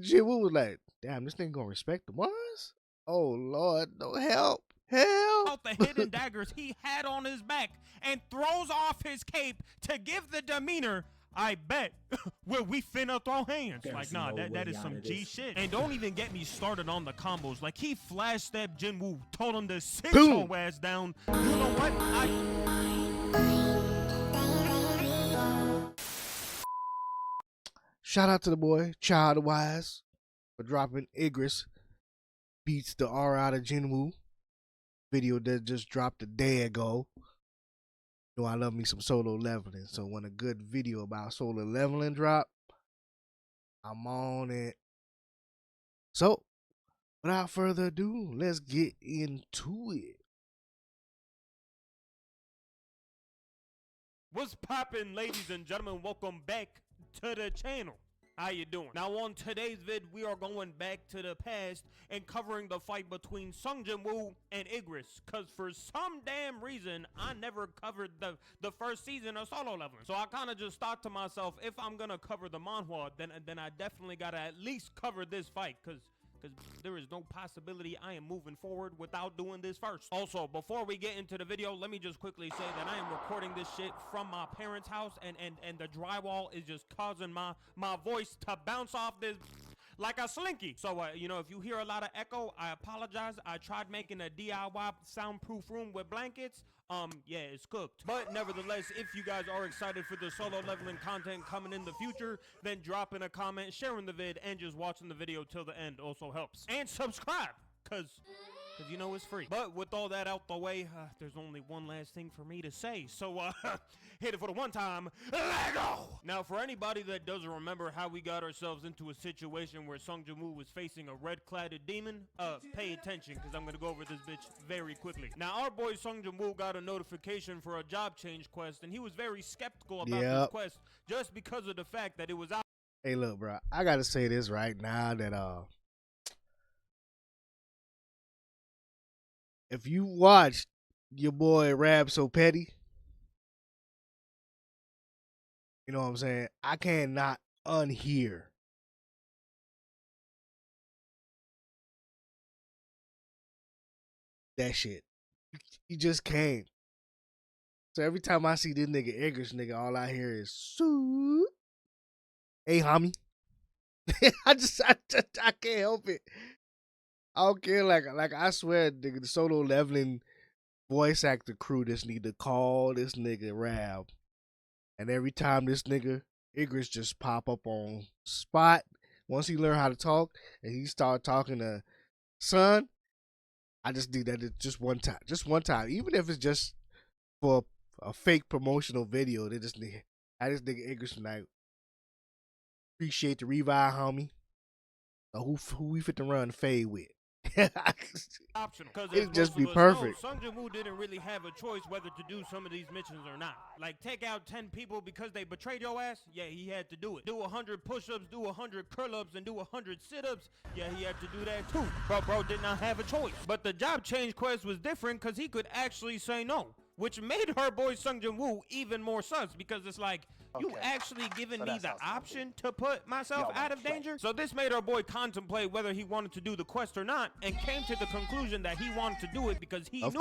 Jinwoo was like, damn, this nigga gonna respect the ones? Oh Lord, no help. Help. Out the hidden daggers he had on his back and throws off his cape to give the demeanor, I bet, well, we finna throw hands. There's like, nah, no that way is some out of G this. shit. And don't even get me started on the combos. Like, he flash stepped Jinwoo, told him to sit Boom. your ass down. You know what? Shout out to the boy, Child Wise, for dropping Irgis beats the R out of Jinwoo. Video that just dropped a day ago. You know I love me some solo leveling. So when a good video about solo leveling drop, I'm on it. So without further ado, let's get into it. What's poppin', ladies and gentlemen? Welcome back to the channel. How you doing? Now on today's vid, we are going back to the past and covering the fight between Jinwoo and Irgis. Cause for some damn reason, I never covered the first season of solo leveling. So I kind of just thought to myself, if I'm gonna cover the manhwa, then I definitely gotta at least cover this fight. Cause there is no possibility I am moving forward without doing this first. Also, before we get into the video, let me just quickly say that I am recording this shit from my parents' house, and the drywall is just causing my voice to bounce off this like a slinky. So, you know, if you hear a lot of echo, I apologize. I tried making a DIY soundproof room with blankets. Yeah, it's cooked. But nevertheless, if you guys are excited for the solo leveling content coming in the future, then dropping a comment, sharing the vid, and just watching the video till the end also helps. And subscribe, cause you know it's free. But with all that out the way, there's only one last thing for me to say. So, hit it for the one time, let go! Now, for anybody that doesn't remember how we got ourselves into a situation where Jinwoo was facing a red-cladded demon, pay attention, because I'm going to go over this bitch very quickly. Now, our boy Jinwoo got a notification for a job change quest, and he was very skeptical about this quest just because of the fact that it was out. Hey, look, bro, I gotta say this right now that if you watched your boy Rap So Petty, you know what I'm saying? I cannot unhear that shit. You just can't. So every time I see this nigga Irgis nigga, all I hear is "Sue." Hey, homie. I can't help it. I don't care. Like I swear, nigga, the solo leveling voice actor crew just need to call this nigga Rab. And every time this nigga Irgis just pop up on spot, once he learn how to talk and he start talking to son, I just need that just one time. Just one time. Even if it's just for a fake promotional video, they just need I just nigga Irgis tonight. Appreciate the revive, homie. So who we fit to run fade with? Optional, because it'd just be perfect. Jinwoo didn't really have a choice whether to do some of these missions or not. Like, take out 10 people because they betrayed your ass? Yeah, he had to do it. Do 100 push-ups, do 100 curl-ups, and do 100 sit-ups? Yeah, he had to do that too. Bro did not have a choice. But the job change quest was different because he could actually say no, which made her boy Jinwoo even more sus, because it's like, you actually giving me the option to put myself out of danger? So this made our boy contemplate whether he wanted to do the quest or not, and came to the conclusion that he wanted to do it because he knew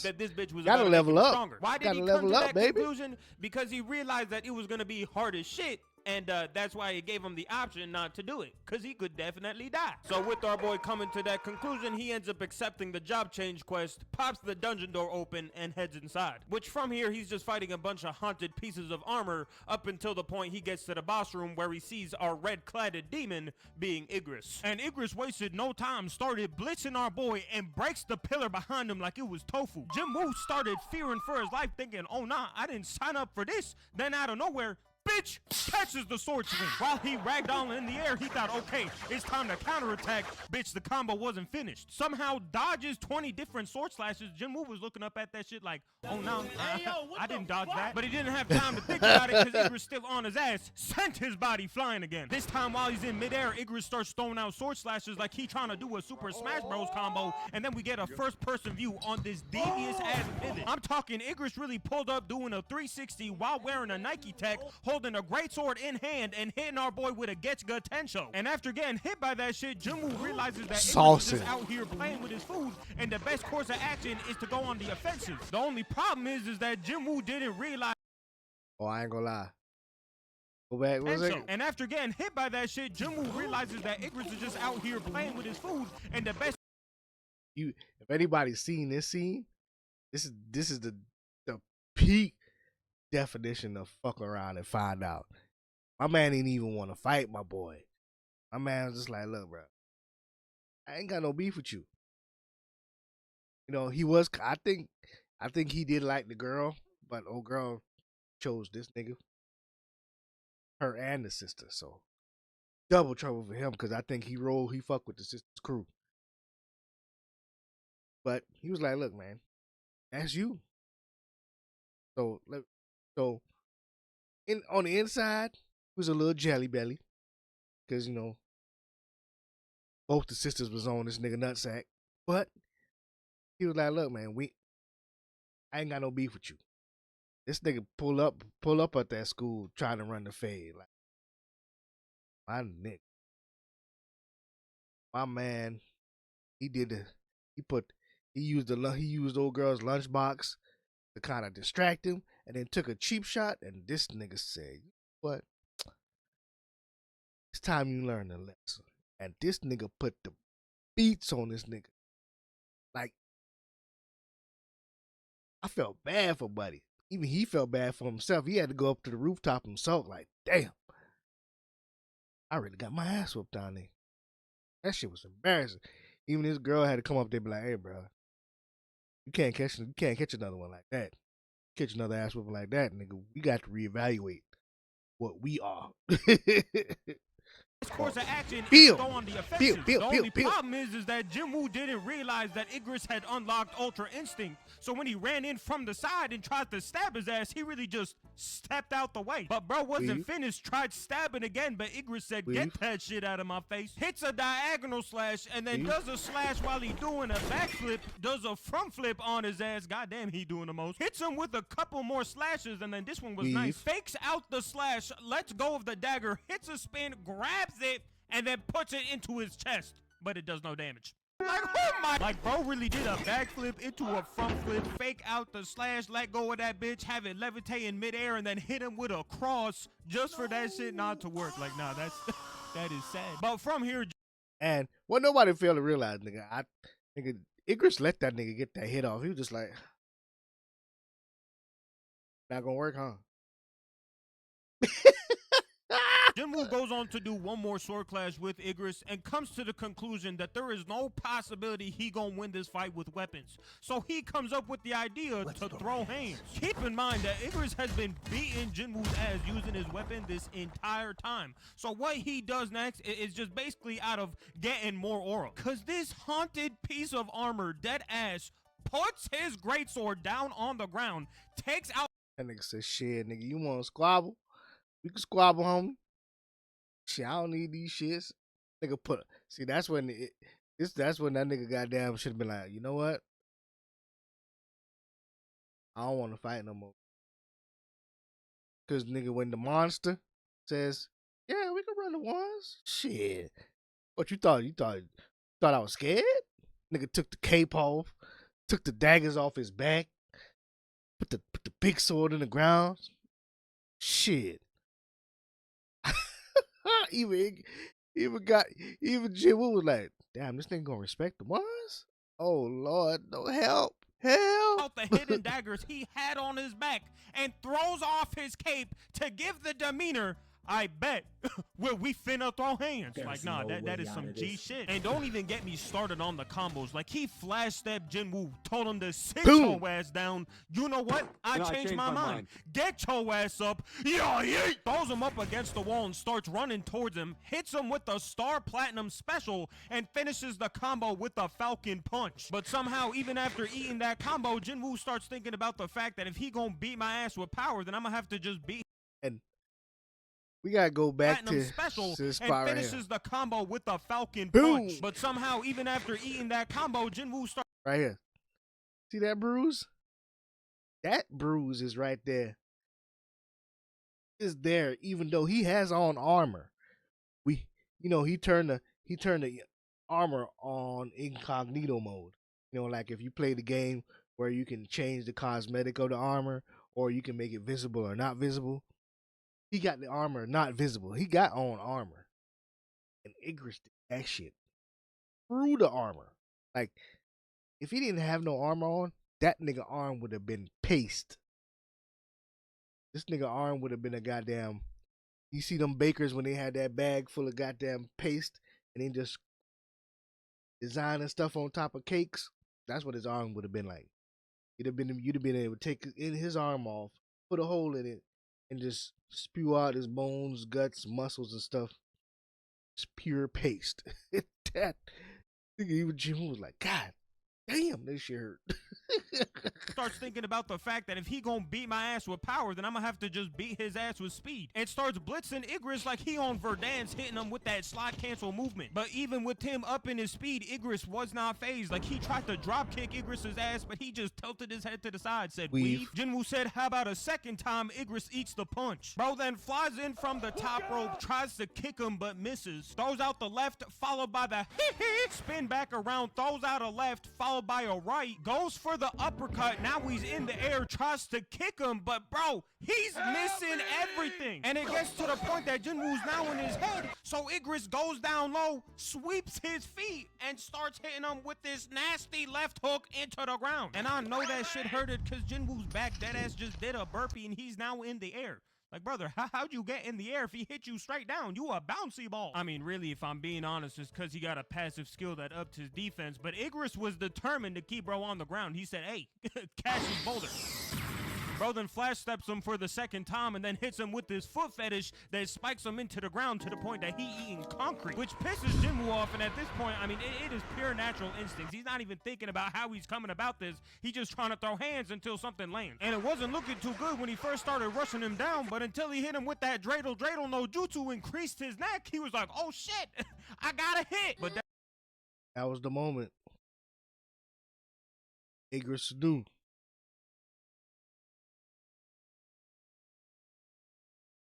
that this bitch was gotta about level to make him up. stronger. Why did he come to that conclusion? Because he realized that it was going to be hard as shit, and that's why it gave him the option not to do it, because he could definitely die. So with our boy coming to that conclusion, he ends up accepting the job change quest, pops the dungeon door open, and heads inside. Which from here, he's just fighting a bunch of haunted pieces of armor up until the point he gets to the boss room where he sees our red-cladded demon being Irgis. And Irgis wasted no time, started blitzing our boy, and breaks the pillar behind him like it was tofu. Jinwoo started fearing for his life, thinking, oh nah, I didn't sign up for this. Then out of nowhere, bitch catches the sword swing. While he ragdolled in the air, he thought, okay, it's time to counterattack. Bitch, the combo wasn't finished. Somehow dodges 20 different sword slashes. Jinwoo was looking up at that shit like, oh no, I didn't dodge that. But he didn't have time to think about it because Irgis still on his ass, sent his body flying again. This time while he's in midair, Irgis starts throwing out sword slashes like he trying to do a Super Smash Bros combo, and then we get a first person view on this devious ass pivot. I'm talking Irgis really pulled up doing a 360 while wearing a Nike tech, holding a great sword in hand and hitting our boy with a Getsuga Tensho. And after getting hit by that shit, Jinwoo realizes that Igris is just out here playing with his food, and the best course of action is to go on the offensive. The only problem is that Jinwoo didn't realize. Oh, I ain't gonna lie. Go back. What was it? And after getting hit by that shit, Jinwoo realizes that Igris is just out here playing with his food, and the best. If anybody's seen this scene, this is the peak definition of fuck around and find out. My man didn't even want to fight my boy. My man was just like, look, bro, I ain't got no beef with you. You know, he was. I think he did like the girl, but old girl chose this nigga, her and the sister. So double trouble for him because I think he fucked with the sister's crew. But he was like, look, man, that's you. So on the inside, he was a little jelly belly because, you know, both the sisters was on this nigga nutsack. But he was like, look, man, I ain't got no beef with you. This nigga pull up at that school trying to run the fade. Like, my nigga. My man, he used old girl's lunchbox to kind of distract him, and then took a cheap shot, and this nigga said, what? It's time you learn the lesson. And this nigga put the beats on this nigga. Like, I felt bad for Buddy. Even he felt bad for himself. He had to go up to the rooftop himself, like, damn. I really got my ass whooped down there. That shit was embarrassing. Even this girl had to come up there and be like, hey, bro, you can't catch another one like that. Catch another ass whooping like that, nigga. We got to reevaluate what we are. Course of action is go on the offensive. The only problem is that Jinwoo didn't realize that Igris had unlocked Ultra Instinct. So when he ran in from the side and tried to stab his ass, he really just stepped out the way. But bro wasn't finished, tried stabbing again, but Igris said, get that shit out of my face. Hits a diagonal slash and then does a slash while he doing a backflip, does a front flip on his ass. Goddamn, he doing the most. Hits him with a couple more slashes, and then this one was nice. Fakes out the slash, lets go of the dagger, hits a spin, grabs it, and then puts it into his chest, but it does no damage. Like, oh my, like, bro really did a backflip into a front flip, fake out the slash, let go of that bitch, have it levitate in midair, and then hit him with a cross just for that shit not to work. Like, nah, that is sad. But from here, and what nobody failed to realize, nigga, Igris let that nigga get that hit off. He was just like, not gonna work, huh? Jinwoo goes on to do one more sword clash with Igris and comes to the conclusion that there is no possibility he gonna win this fight with weapons. So he comes up with the idea to throw hands. Keep in mind that Igris has been beating Jinwoo's ass using his weapon this entire time. So what he does next is just basically out of getting more aura. Cause this haunted piece of armor, dead ass, puts his greatsword down on the ground, takes out. That nigga says, shit, nigga, you wanna squabble? We can squabble, homie. Shit, I don't need these shits. Nigga see, that's when that nigga goddamn should have been like, you know what? I don't want to fight no more. Cause nigga, when the monster says, yeah, we can run the ones. Shit. What you thought? You thought I was scared? Nigga took the cape off, took the daggers off his back, put the big sword in the ground. Shit. even Jinwoo was like, damn, this nigga gonna respect the ones? Oh Lord, no, help. Out the hidden daggers he had on his back and throws off his cape to give the demeanor, I bet, well, we finna throw hands. Like, nah, that is some G shit. And don't even get me started on the combos. Like, he flash stepped Jinwoo, told him to sit your ass down. You know what? I changed my mind. Get your ass up. Yeah. Throws him up against the wall and starts running towards him. Hits him with the Star Platinum special and finishes the combo with a Falcon Punch. But somehow, even after eating that combo, Jinwoo starts thinking about the fact that if he gonna beat my ass with power, then I'm gonna have to just beat. And we gotta go back to special this and spot finishes right the combo with a Falcon Boom. Punch. But somehow, even after eating that combo, Jinwoo starts right here. See that bruise? That bruise is right there. is there, even though he has on armor. We, he turned the armor on incognito mode. Like if you play the game where you can change the cosmetic of the armor, or you can make it visible or not visible. He got the armor not visible. He got on armor, and Igris did that shit through the armor. Like if he didn't have no armor on, that nigga arm would have been paste. This nigga arm would have been a goddamn. You see them bakers when they had that bag full of goddamn paste and they just designing stuff on top of cakes. That's what his arm would have been like. You'd have been able to take his arm off, put a hole in it, and just spew out his bones, guts, muscles, and stuff. It's pure paste. That nigga, even Jim was like, God damn, this shit hurt. Starts thinking about the fact that if he gonna beat my ass with power, then I'm gonna have to just beat his ass with speed. And starts blitzing Igris like he on Verdansk, hitting him with that slide cancel movement. But even with him up in his speed, Igris was not phased. Like he tried to drop kick Igris's ass, but he just tilted his head to the side, said weave. Jinwoo said, how about a second time Igris eats the punch? Bro then flies in from the top rope, tries to kick him but misses. Throws out the left, followed by the spin back around, throws out a left, followed by a right, goes for the uppercut. Now he's in the air, tries to kick him, but bro, he's missing everything. And it gets to the point that Jinwoo's now in his head, so Igris goes down low, sweeps his feet, and starts hitting him with this nasty left hook into the ground. And I know that shit hurted because Jinwoo's back deadass just did a burpee and he's now in the air. Like, brother, how'd you get in the air if he hit you straight down? You a bouncy ball. I mean, really, if I'm being honest, it's because he got a passive skill that upped his defense. But Igris was determined to keep bro on the ground. He said, hey, cash his boulder. Bro then flash steps him for the second time and then hits him with this foot fetish that spikes him into the ground to the point that he eating concrete, which pisses Jinwoo off. And at this point, I mean, it is pure natural instincts. He's not even thinking about how he's coming about this. He's just trying to throw hands until something lands. And it wasn't looking too good when he first started rushing him down, but until he hit him with that dreidel no jutsu, increased his neck, he was like, oh shit, I got a hit. But that was the moment. Igris knew.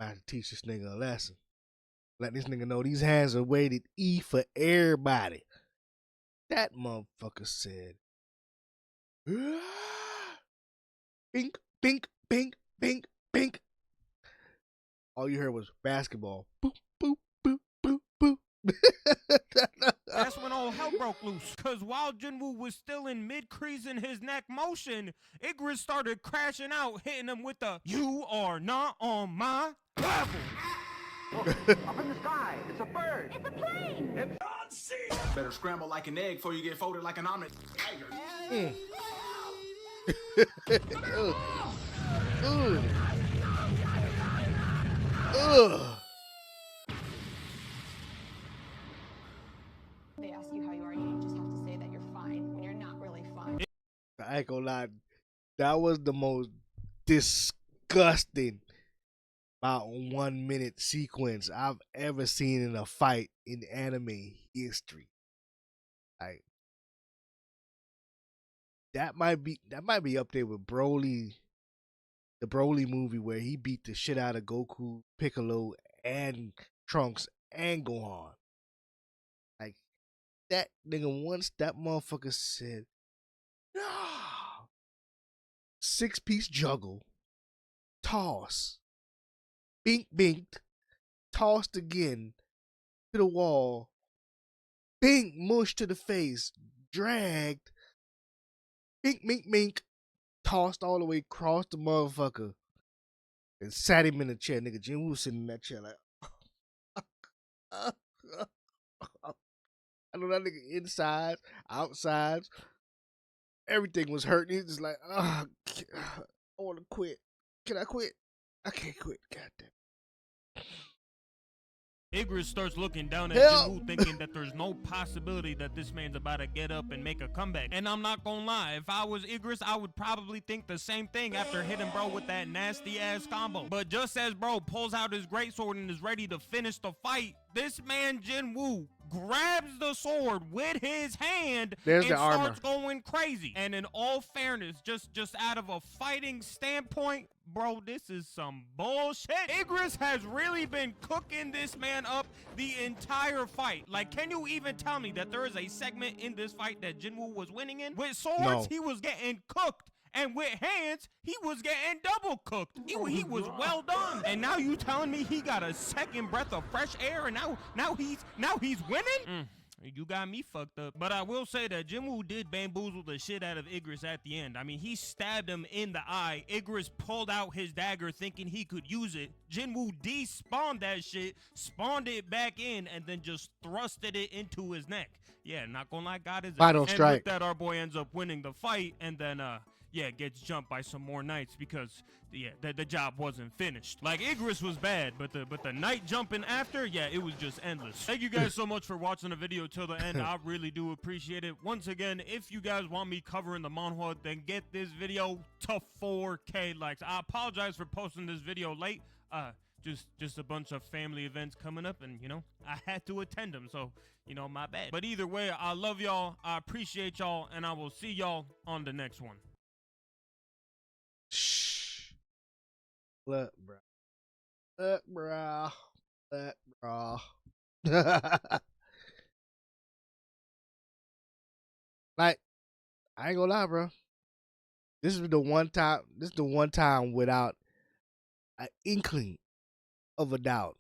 I had to teach this nigga a lesson. Let this nigga know these hands are weighted E for everybody. That motherfucker said, bink, bink, bink, bink, bink. All you heard was basketball. Boop, boop, boop, boop, boop. That's when all hell broke loose. Cause while Jinwoo was still in mid-crease in his neck motion, Igris started crashing out, hitting him with the "You are not on my level." Up in the sky, it's a bird. It's a plane. It's on sea. Better scramble like an egg before you get folded like an omelet. They ask you how you are, you just have to say that you're fine when you're not really fine. I ain't gonna lie, that was the most disgusting about 1 minute sequence I've ever seen in a fight in anime history. Like that might be up there with Broly, the Broly movie where he beat the shit out of Goku, Piccolo, and Trunks and Gohan. Like that nigga, once that motherfucker said, no, 6-piece juggle, toss, bink binked, tossed again to the wall, bink mush to the face, dragged, bink mink mink, tossed all the way across the motherfucker, and sat him in the chair. Nigga Jinwoo sitting in that chair like, I know that nigga inside, outside, everything was hurting. He's just like, I want to quit. Can I quit? I can't quit. Goddamn. Igris starts looking down at Help. Jinwoo, thinking that there's no possibility that this man's about to get up and make a comeback. And I'm not gonna lie, if I was Igris, I would probably think the same thing after hitting bro with that nasty ass combo. But just as bro pulls out his greatsword and is ready to finish the fight, this man Jinwoo grabs the sword with his hand There's and the armor. starts going crazy. And in all fairness, just out of a fighting standpoint, bro, this is some bullshit. Igris has really been cooking this man up the entire fight. Like, can you even tell me that there is a segment in this fight that Jinwoo was winning in? With swords, No. he was getting cooked. And with hands, he was getting double cooked. He was well done. And now you telling me he got a second breath of fresh air, and now he's winning? You got me fucked up. But I will say that Jinwoo did bamboozle the shit out of Igris at the end. I mean, he stabbed him in the eye. Igris pulled out his dagger thinking he could use it. Jinwoo despawned that shit, spawned it back in, and then just thrusted it into his neck. Yeah, not gonna lie, got his Final ass. And strike. with that, our boy ends up winning the fight, and then yeah, gets jumped by some more knights because the job wasn't finished. Like, Igris was bad, but the knight jumping after, yeah, it was just endless. Thank you guys so much for watching the video till the end. I really do appreciate it. Once again, if you guys want me covering the manhwa, then get this video to 4K likes. I apologize for posting this video late. Just a bunch of family events coming up, and I had to attend them, so my bad. But either way, I love y'all, I appreciate y'all, and I will see y'all on the next one. Shh. Look, bro. Look, bro. Look, bro. Like, I ain't gonna lie, bro. This is the one time without an inkling of a doubt.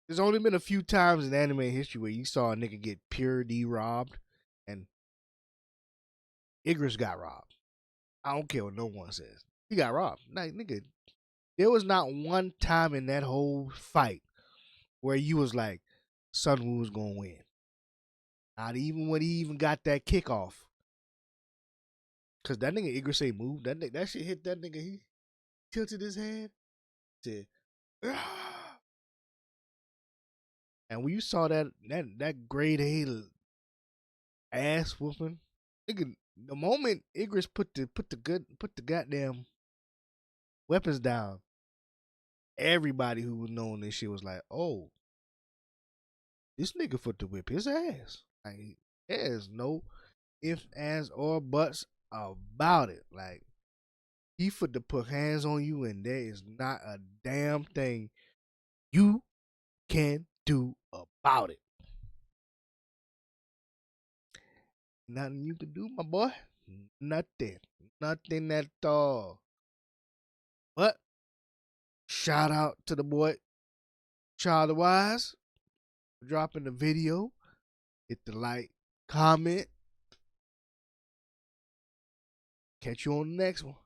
There's only been a few times in anime history where you saw a nigga get pure robbed, and Igris got robbed. I don't care what no one says. He got robbed. Like, nigga, there was not one time in that whole fight where you was like, Sunwoo was gonna win. Not even when he even got that kickoff. Cause that nigga Igris ain't moved. That shit hit that nigga. He tilted his head. Said, "Ah." And when you saw that grade A ass whooping, nigga, the moment Igris put the goddamn weapons down, everybody who was knowing this shit was like, oh, this nigga for to whip his ass. Like, there's no ifs, ands, or buts about it. Like, he for to put hands on you, and there is not a damn thing you can do about it. Nothing you can do, my boy. Nothing. Nothing at all. But shout out to the boy Child Wise for dropping the video. Hit the like, comment. Catch you on the next one.